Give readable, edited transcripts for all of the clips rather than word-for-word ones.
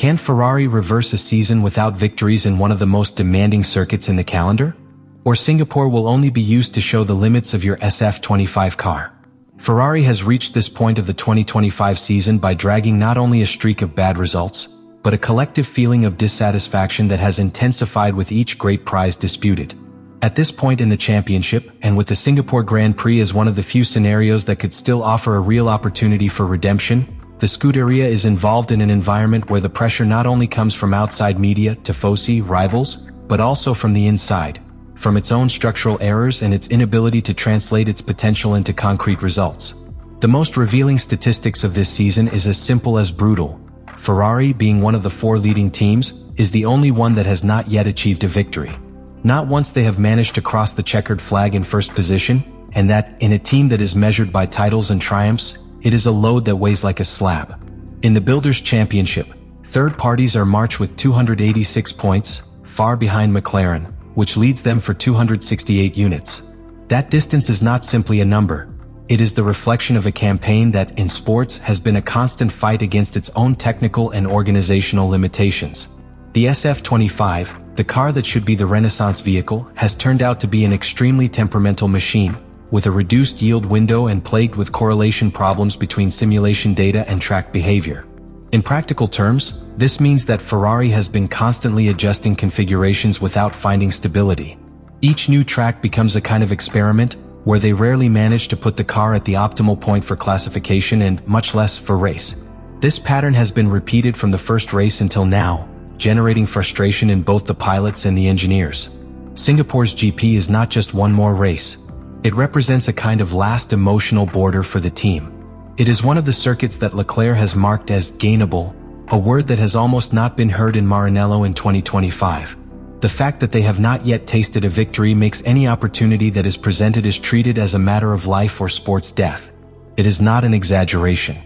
Can Ferrari reverse a season without victories in one of the most demanding circuits in the calendar? Or Singapore will only be used to show the limits of your SF25 car? Ferrari has reached this point of the 2025 season by dragging not only a streak of bad results, but a collective feeling of dissatisfaction that has intensified with each great prize disputed. At this point in the championship, and with the Singapore Grand Prix as one of the few scenarios that could still offer a real opportunity for redemption, the Scuderia is involved in an environment where the pressure not only comes from outside media, tifosi, rivals, but also from the inside, from its own structural errors and its inability to translate its potential into concrete results. The most revealing statistics of this season is as simple as brutal. Ferrari, being one of the 4 leading teams, is the only one that has not yet achieved a victory. Not once they have managed to cross the checkered flag in first position, and that, in a team that is measured by titles and triumphs, it is a load that weighs like a slab. In the Builders' Championship, third parties are marched with 286 points, far behind McLaren, which leads them for 268 units. That distance is not simply a number. It is the reflection of a campaign that, in sports, has been a constant fight against its own technical and organizational limitations. The SF25, the car that should be the Renaissance vehicle, has turned out to be an extremely temperamental machine, with a reduced yield window and plagued with correlation problems between simulation data and track behavior. In practical terms, this means that Ferrari has been constantly adjusting configurations without finding stability. Each new track becomes a kind of experiment, where they rarely manage to put the car at the optimal point for classification and much less for race. This pattern has been repeated from the first race until now, generating frustration in both the pilots and the engineers. Singapore's GP is not just one more race. It represents a kind of last emotional border for the team. It is one of the circuits that Leclerc has marked as gainable, a word that has almost not been heard in Maranello in 2025. The fact that they have not yet tasted a victory makes any opportunity that is presented as treated as a matter of life or sports death. It is not an exaggeration.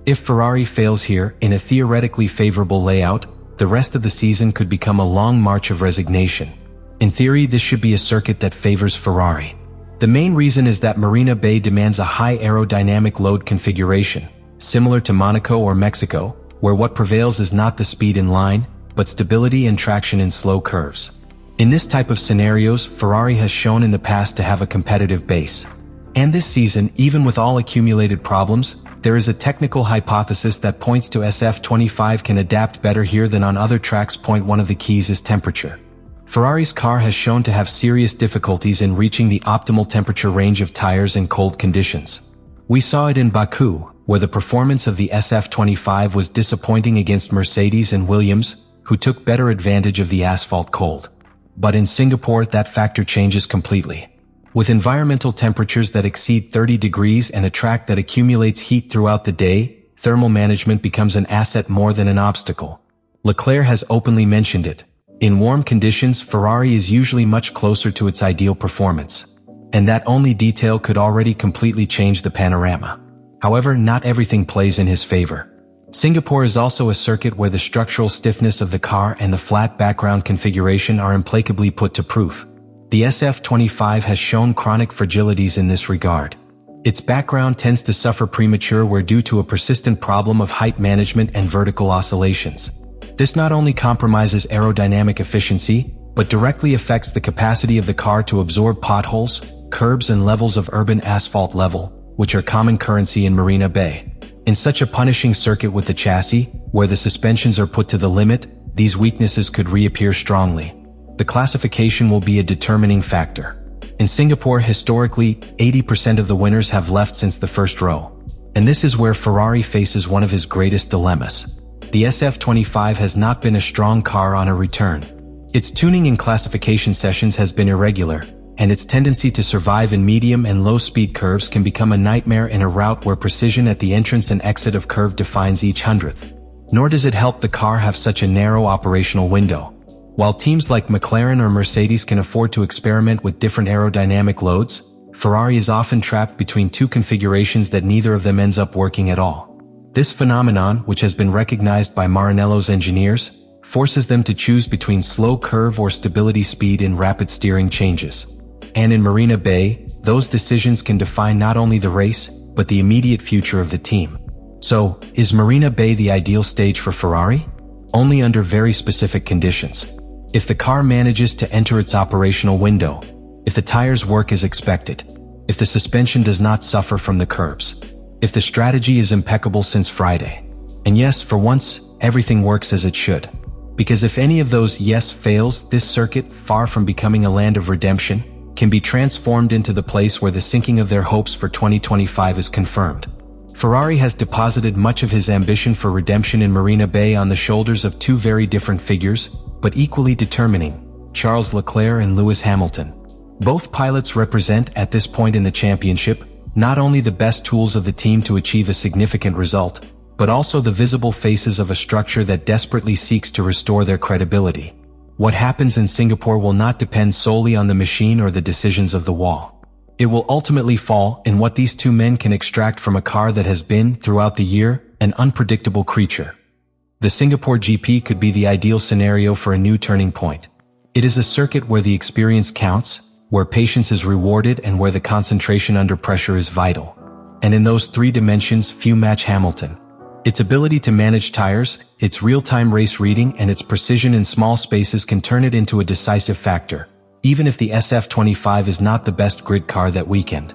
If Ferrari fails here, in a theoretically favorable layout, the rest of the season could become a long march of resignation. In theory, this should be a circuit that favors Ferrari. The main reason is that Marina Bay demands a high aerodynamic load configuration, similar to Monaco or Mexico, where what prevails is not the speed in line, but stability and traction in slow curves. In this type of scenarios, Ferrari has shown in the past to have a competitive base. And this season, even with all accumulated problems, there is a technical hypothesis that points to SF25 can adapt better here than on other tracks. One of the keys is temperature. Ferrari's car has shown to have serious difficulties in reaching the optimal temperature range of tires in cold conditions. We saw it in Baku, where the performance of the SF25 was disappointing against Mercedes and Williams, who took better advantage of the asphalt cold. But in Singapore, that factor changes completely. With environmental temperatures that exceed 30 degrees and a track that accumulates heat throughout the day, thermal management becomes an asset more than an obstacle. Leclerc has openly mentioned it. In warm conditions, Ferrari is usually much closer to its ideal performance. And that only detail could already completely change the panorama. However, not everything plays in his favor. Singapore is also a circuit where the structural stiffness of the car and the flat background configuration are implacably put to proof. The SF25 has shown chronic fragilities in this regard. Its background tends to suffer premature wear due to a persistent problem of height management and vertical oscillations. This not only compromises aerodynamic efficiency, but directly affects the capacity of the car to absorb potholes, curbs and levels of urban asphalt level, which are common currency in Marina Bay. In such a punishing circuit with the chassis, where the suspensions are put to the limit, these weaknesses could reappear strongly. The classification will be a determining factor. In Singapore, historically, 80% of the winners have left since the first row. And this is where Ferrari faces one of his greatest dilemmas. The SF25 has not been a strong car on a return. Its tuning in classification sessions has been irregular, and its tendency to survive in medium and low-speed curves can become a nightmare in a route where precision at the entrance and exit of curve defines each hundredth. Nor does it help the car have such a narrow operational window. While teams like McLaren or Mercedes can afford to experiment with different aerodynamic loads, Ferrari is often trapped between two configurations that neither of them ends up working at all. This phenomenon, which has been recognized by Maranello's engineers, forces them to choose between slow curve or stability speed in rapid steering changes. And in Marina Bay, those decisions can define not only the race, but the immediate future of the team. So, is Marina Bay the ideal stage for Ferrari? only under very specific conditions. If the car manages to enter its operational window, if the tires work as expected, if the suspension does not suffer from the curbs, if the strategy is impeccable since Friday. And yes, for once, everything works as it should. Because if any of those yes fails, this circuit, far from becoming a land of redemption, can be transformed into the place where the sinking of their hopes for 2025 is confirmed. Ferrari has deposited much of his ambition for redemption in Marina Bay on the shoulders of two very different figures, but equally determining, Charles Leclerc and Lewis Hamilton. Both pilots represent, at this point in the championship, not only the best tools of the team to achieve a significant result, but also the visible faces of a structure that desperately seeks to restore their credibility. What happens in Singapore will not depend solely on the machine or the decisions of the wall. It will ultimately fall in what these two men can extract from a car that has been, throughout the year, an unpredictable creature. The Singapore GP could be the ideal scenario for a new turning point. It is a circuit where the experience counts, where patience is rewarded, and where the concentration under pressure is vital. And in those three dimensions, few match Hamilton. Its ability to manage tires, its real-time race reading, and its precision in small spaces can turn it into a decisive factor, even if the SF25 is not the best grid car that weekend.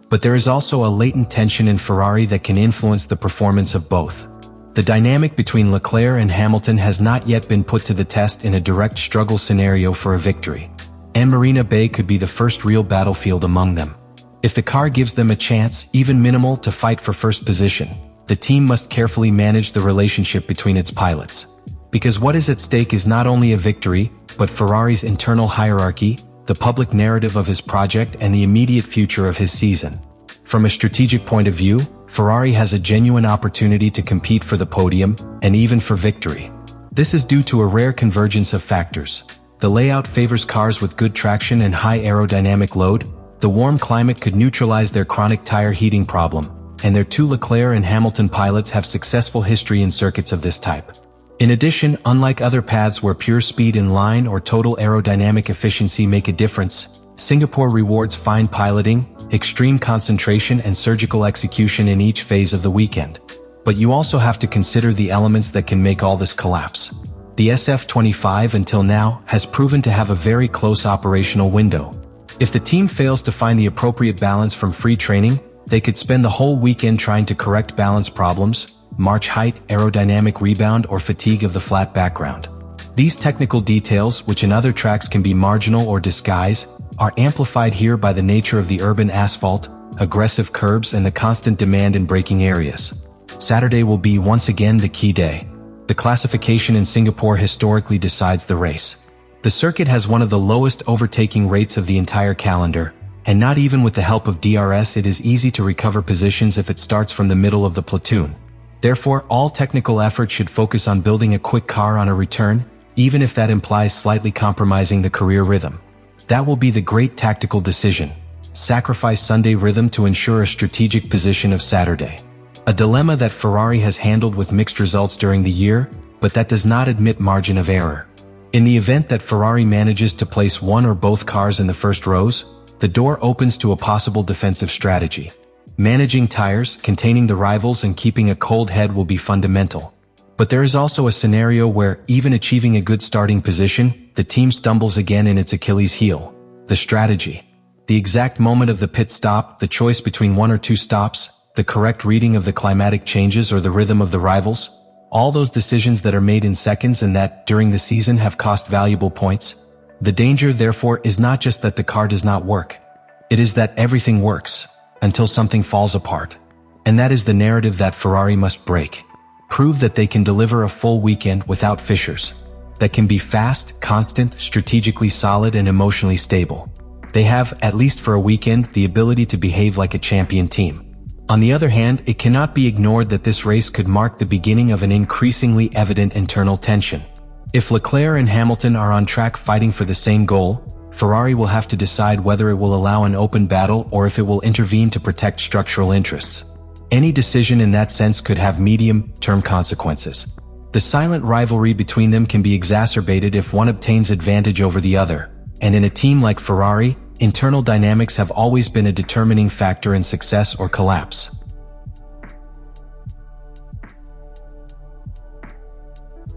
But there is also a latent tension in Ferrari that can influence the performance of both. The dynamic between Leclerc and Hamilton has not yet been put to the test in a direct struggle scenario for a victory, and Marina Bay could be the first real battlefield among them. If the car gives them a chance, even minimal, to fight for first position, the team must carefully manage the relationship between its pilots. Because what is at stake is not only a victory, but Ferrari's internal hierarchy, the public narrative of his project, and the immediate future of his season. From a strategic point of view, Ferrari has a genuine opportunity to compete for the podium, and even for victory. This is due to a rare convergence of factors. The layout favors cars with good traction and high aerodynamic load. The warm climate could neutralize their chronic tire heating problem, and their two Leclerc and Hamilton pilots have successful history in circuits of this type. In addition, unlike other paths where pure speed in line or total aerodynamic efficiency make a difference, Singapore rewards fine piloting, extreme concentration, and surgical execution in each phase of the weekend. But you also have to consider the elements that can make all this collapse. The SF25 until now has proven to have a very close operational window. If the team fails to find the appropriate balance from free training, they could spend the whole weekend trying to correct balance problems, march height, aerodynamic rebound, or fatigue of the flat background. These technical details, which in other tracks can be marginal or disguise, are amplified here by the nature of the urban asphalt, aggressive curbs, and the constant demand in braking areas. Saturday will be once again the key day. The classification in Singapore historically decides the race. The circuit has one of the lowest overtaking rates of the entire calendar, and not even with the help of DRS it is easy to recover positions if it starts from the middle of the platoon. Therefore, all technical effort should focus on building a quick car on a return, even if that implies slightly compromising the career rhythm. That will be the great tactical decision. Sacrifice Sunday rhythm to ensure a strategic position of Saturday. A dilemma that Ferrari has handled with mixed results during the year, but that does not admit margin of error. In the event that Ferrari manages to place one or both cars in the first rows, the door opens to a possible defensive strategy. Managing tires, containing the rivals, and keeping a cold head will be fundamental. But there is also a scenario where, even achieving a good starting position, the team stumbles again in its Achilles heel: the strategy. The exact moment of the pit stop, the choice between one or two stops, the correct reading of the climatic changes or the rhythm of the rivals, all those decisions that are made in seconds and that, during the season, have cost valuable points. The danger, therefore, is not just that the car does not work. It is that everything works, until something falls apart. And that is the narrative that Ferrari must break. Prove that they can deliver a full weekend without fissures. That can be fast, constant, strategically solid, and emotionally stable. They have, at least for a weekend, the ability to behave like a champion team. On the other hand, it cannot be ignored that this race could mark the beginning of an increasingly evident internal tension. If Leclerc and Hamilton are on track fighting for the same goal, Ferrari will have to decide whether it will allow an open battle or if it will intervene to protect structural interests. Any decision in that sense could have medium-term consequences. The silent rivalry between them can be exacerbated if one obtains advantage over the other, and in a team like Ferrari, internal dynamics have always been a determining factor in success or collapse.